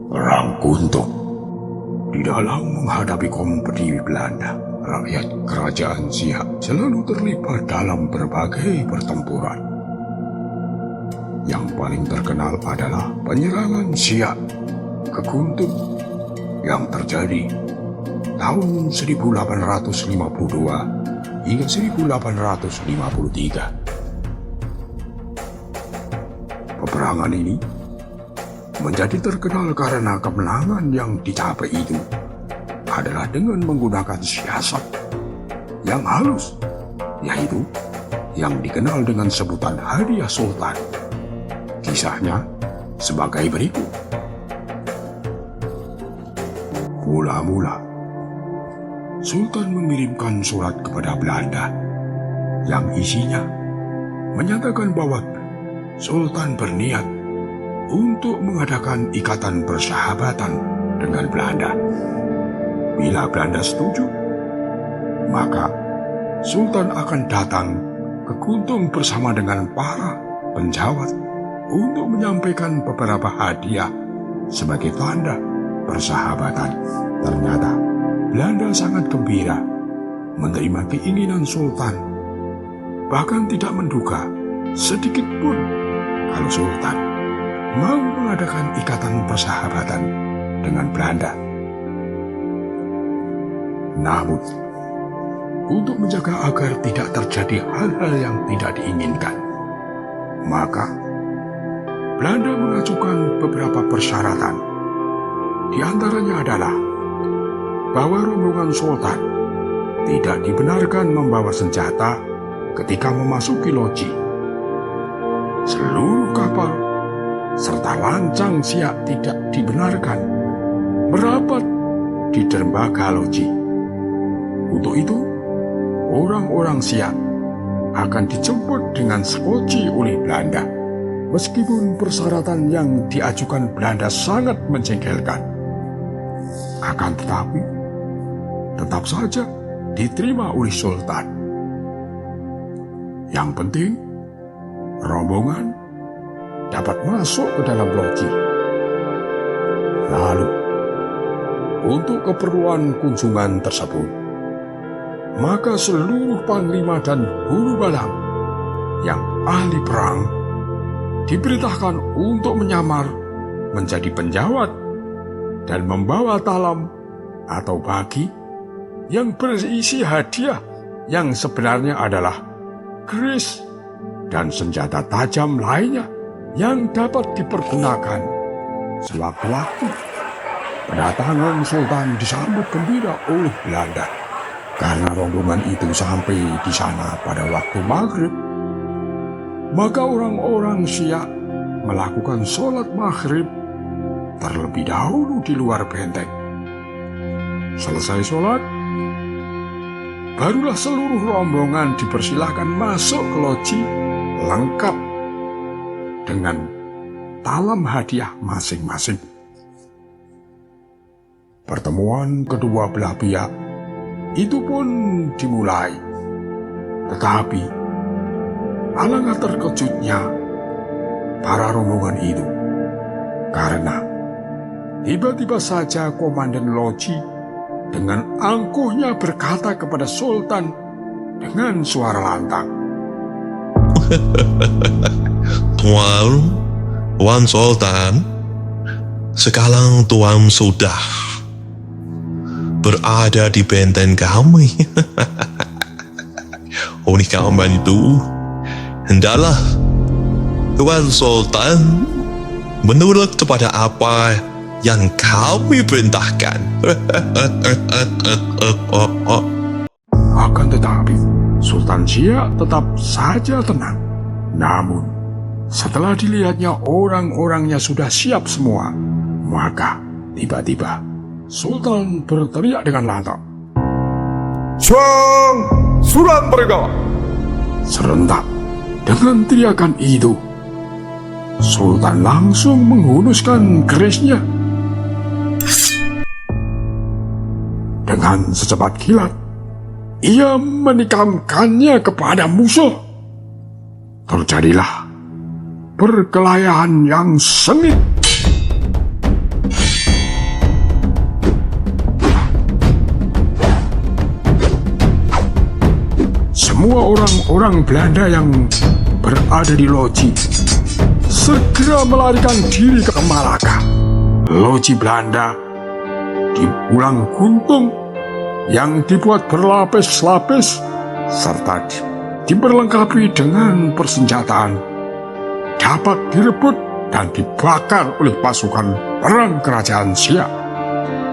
Perang Kuntung. Di dalam menghadapi kompetisi Belanda, rakyat kerajaan Siak selalu terlibat dalam berbagai pertempuran. Yang paling terkenal adalah penyerangan Siak ke Kuntung yang terjadi tahun 1852 hingga 1853. Peperangan ini menjadi terkenal karena kemenangan yang dicapai itu adalah dengan menggunakan siasat yang halus, yaitu yang dikenal dengan sebutan hadiah sultan. Kisahnya sebagai berikut. Mula-mula, Sultan mengirimkan surat kepada Belanda yang isinya menyatakan bahwa Sultan berniat untuk mengadakan ikatan persahabatan dengan Belanda. Bila Belanda setuju, maka Sultan akan datang ke Kuntung bersama dengan para penjawat untuk menyampaikan beberapa hadiah sebagai tanda persahabatan. Ternyata Belanda sangat gembira menerima keinginan Sultan, bahkan tidak menduga sedikit pun kalau Sultan mau mengadakan ikatan persahabatan dengan Belanda. Namun, untuk menjaga agar tidak terjadi hal-hal yang tidak diinginkan, maka Belanda mengajukan beberapa persyaratan. Di antaranya adalah bahwa rombongan Sultan tidak dibenarkan membawa senjata ketika memasuki loji. Seluruh kapal serta lancang Siak tidak dibenarkan merapat di dermaga loji. Untuk itu, orang-orang Siak akan dijemput dengan sekoci oleh Belanda. Meskipun persyaratan yang diajukan Belanda sangat menjengkelkan, akan tetapi tetap saja diterima oleh Sultan. Yang penting, rombongan dapat masuk ke dalam loji. Lalu, untuk keperluan kunjungan tersebut, maka seluruh panglima dan hulu balang yang ahli perang diperintahkan untuk menyamar menjadi penjawat dan membawa talam atau bagi yang berisi hadiah yang sebenarnya adalah keris dan senjata tajam lainnya yang dapat dipergunakan. Sewaktu-waktu, kedatangan Sultan disambut gembira oleh Belanda. Karena rombongan itu sampai di sana pada waktu maghrib, maka orang-orang Siak melakukan sholat maghrib terlebih dahulu di luar benteng. Selesai sholat, barulah seluruh rombongan dipersilakan masuk ke loji lengkap dengan talam hadiah masing-masing. Pertemuan kedua belah pihak itu pun dimulai. Tetapi alangkah terkejutnya para rombongan itu, karena tiba-tiba saja komandan loji dengan angkuhnya berkata kepada Sultan dengan suara lantang, Tuan Sultan, sekarang Tuan sudah berada di benteng kami. Oleh karena itu, hendaklah Tuan Sultan menurut kepada apa yang kami perintahkan. Akan tetapi, Sultan Siak tetap saja tenang. Namun, setelah dilihatnya orang-orangnya sudah siap semua, maka tiba-tiba Sultan berteriak dengan lantang, Sang surat mereka. Serentak dengan teriakan itu, Sultan langsung menghunuskan kerisnya. Dengan secepat kilat, ia menikamkannya kepada musuh. Terjadilah perkelahian yang sengit. orang Belanda yang berada di Loji segera melarikan diri ke Malaka. Loji Belanda dibulang guntung yang dibuat berlapis-lapis serta diperlengkapi dengan persenjataan dapat direbut dan dibakar oleh pasukan perang kerajaan Siap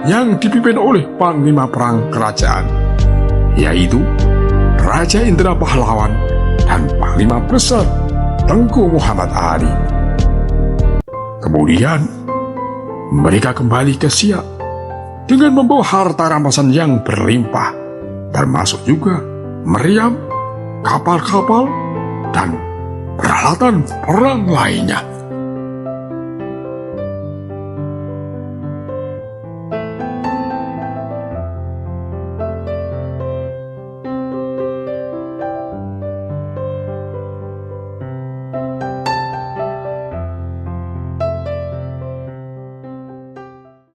yang dipimpin oleh panglima perang kerajaan, yaitu Raja Indra Pahlawan dan Panglima Besar Tengku Muhammad Ali. Kemudian mereka kembali ke Siak dengan membawa harta rampasan yang berlimpah, termasuk juga meriam, kapal-kapal, dan peralatan perang lainnya.